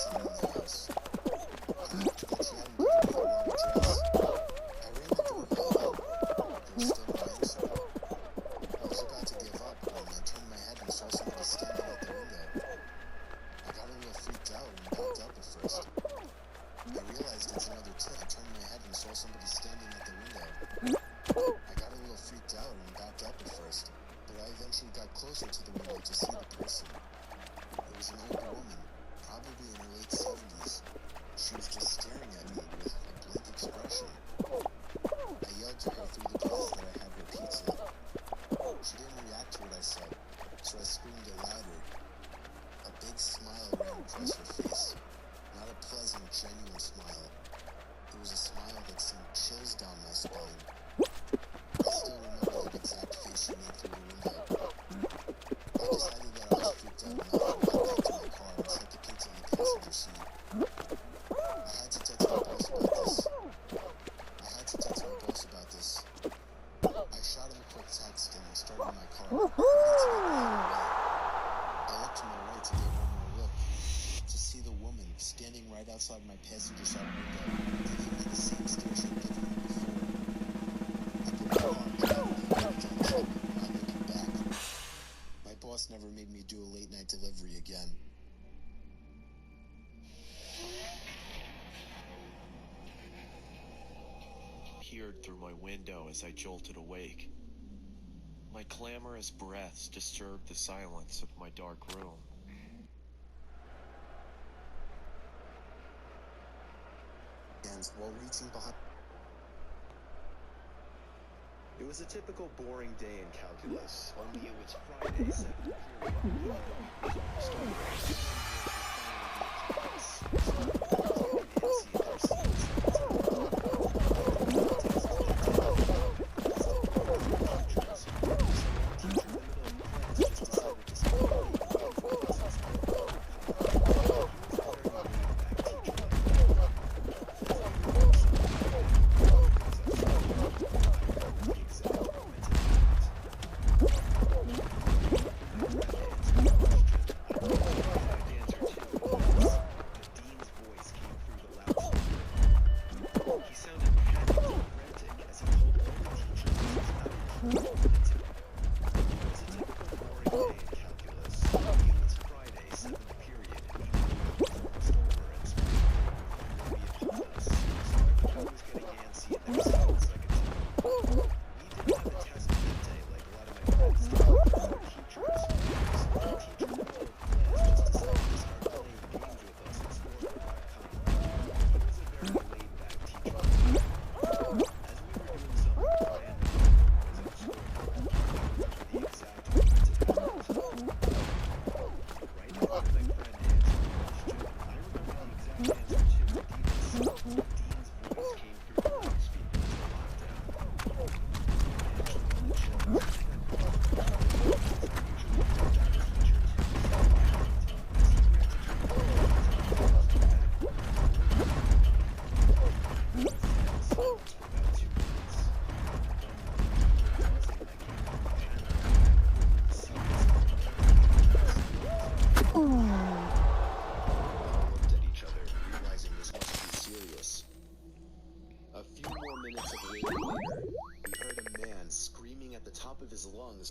in the house. But she hadn't given me the wrong address. I rang the doorbell again. There was still no answer. I was about to give up when I turned my head and saw somebody standing at the window. I got a little freaked out and backed up at first. I realized it's another tip. I turned my head and saw somebody standing at the window. I got a little freaked out and backed up at first, but I eventually got closer to the window to see the person. It was an old woman, probably in her late 70s. She was just staring at me with a blank expression. I yelled to her through the glass that I had her pizza. She didn't react to what I said, so I screamed it louder. A big smile ran across her face. Not a pleasant, genuine smile. It was a smile that sent chills down my spine. I still remember the exact face she made through the window. I decided that I was freaked out enough and got back to my car and set the pizza in the passenger seat. I had to text my boss about this. I shot him a quick text and started my car. I looked to my right to get one more look, to see the woman standing right outside my passenger side window, giving me the same stare she had given me before. I put my car in drive and waited down the street, not looking back. My boss never made me do a late night delivery again. Peered through my window as I jolted awake. My clamorous breaths disturbed the silence of my dark room. And while reaching behind... It was a typical boring day in calculus, only it was Friday, 7th period.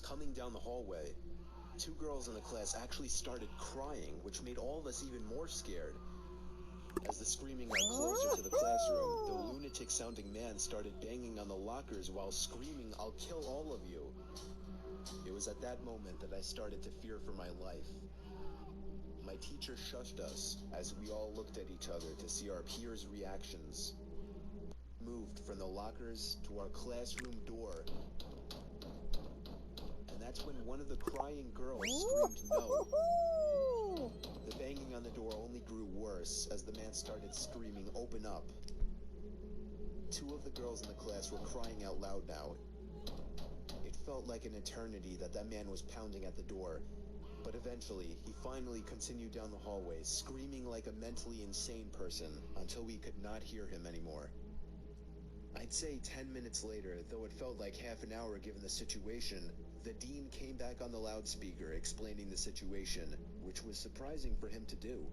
Coming down the hallway. Two girls in the class actually started crying, which made all of us even more scared. As the screaming got closer to the classroom, the lunatic-sounding man started banging on the lockers while screaming, "I'll kill all of you." It was at that moment that I started to fear for my life. My teacher shushed us as we all looked at each other to see our peers' reactions. Moved from the lockers to our classroom door. And that's when one of the crying girls screamed no. The banging on the door only grew worse as the man started screaming, "Open up." Two of the girls in the class were crying out loud now. It felt like an eternity that man was pounding at the door. But eventually, he finally continued down the hallway, screaming like a mentally insane person until we could not hear him anymore. I'd say 10 minutes later, though it felt like half an hour given the situation, the dean came back on the loudspeaker explaining the situation, which was surprising for him to do.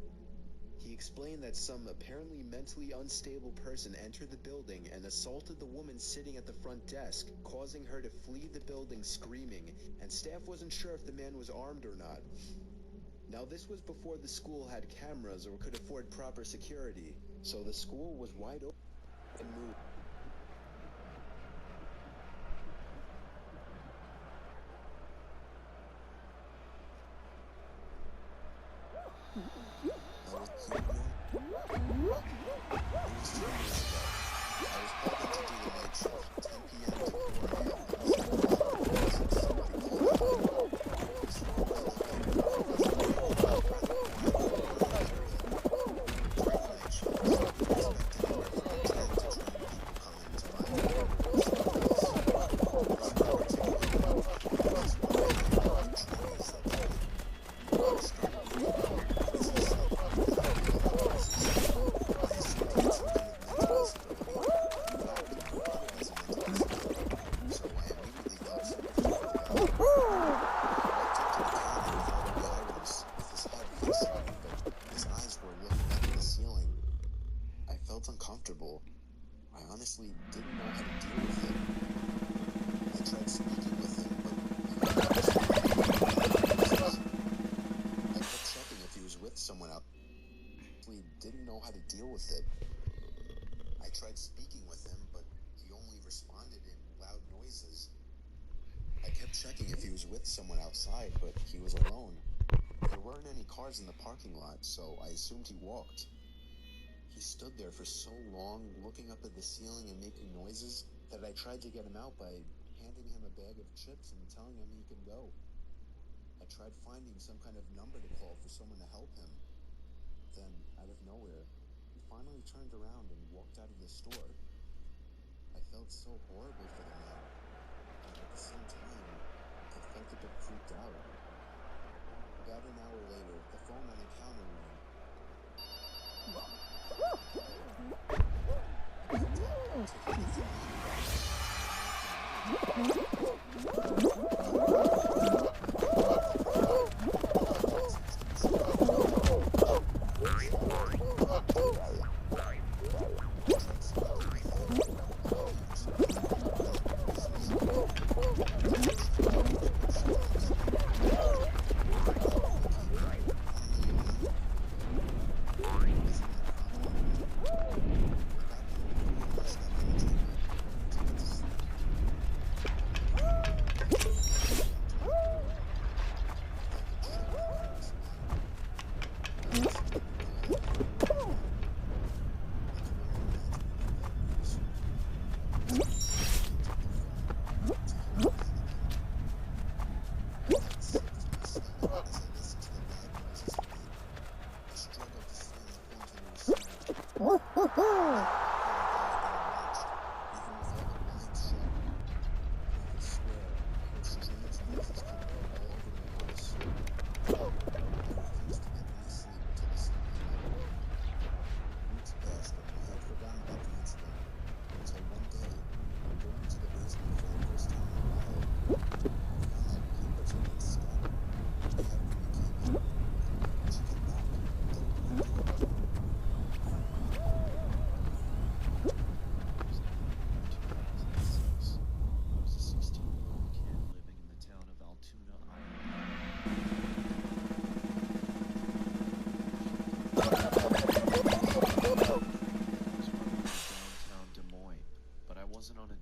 He explained that some apparently mentally unstable person entered the building and assaulted the woman sitting at the front desk, causing her to flee the building screaming, and staff wasn't sure if the man was armed or not. Now, this was before the school had cameras or could afford proper security, so the school was wide open and moved. I was 2 years ago. I was called in to do the night shift, 10 p.m. to 4 a.m. Somebody called me. This room was located during the night shift. We expected around 10 to 20 people come in to find out. Uncomfortable. I honestly didn't know how to deal with it. I tried speaking with him, but I kept checking if he was with someone else. I didn't know how to deal with it. I tried speaking with him, but he only responded in loud noises. I kept checking if he was with someone outside, but he was alone. There weren't any cars in the parking lot, so I assumed he walked. He stood there for so long, looking up at the ceiling and making noises, that I tried to get him out by handing him a bag of chips and telling him he could go. I tried finding some kind of number to call for someone to help him. Then, out of nowhere, he finally turned around and walked out of the store. I felt so horrible for the man, and at the same time, I felt a bit freaked out. About an hour later, the phone on the counter rang.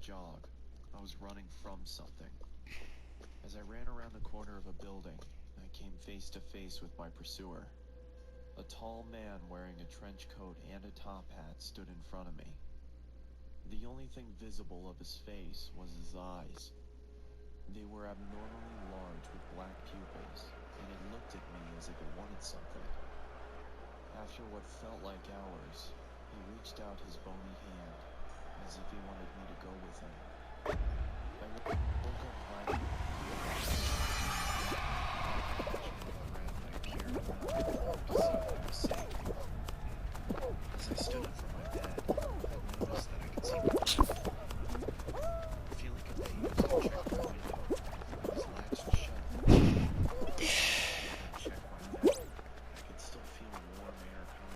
jog. I was running from something. As I ran around the corner of a building, I came face to face with my pursuer. A tall man wearing a trench coat and a top hat stood in front of me. The only thing visible of his face was his eyes. They were abnormally large with black pupils, and it looked at me as if it wanted something. After what felt like hours, he reached out his bony hand, as if he wanted me to go with him. I woke up finding I cared enough to see what he was saying.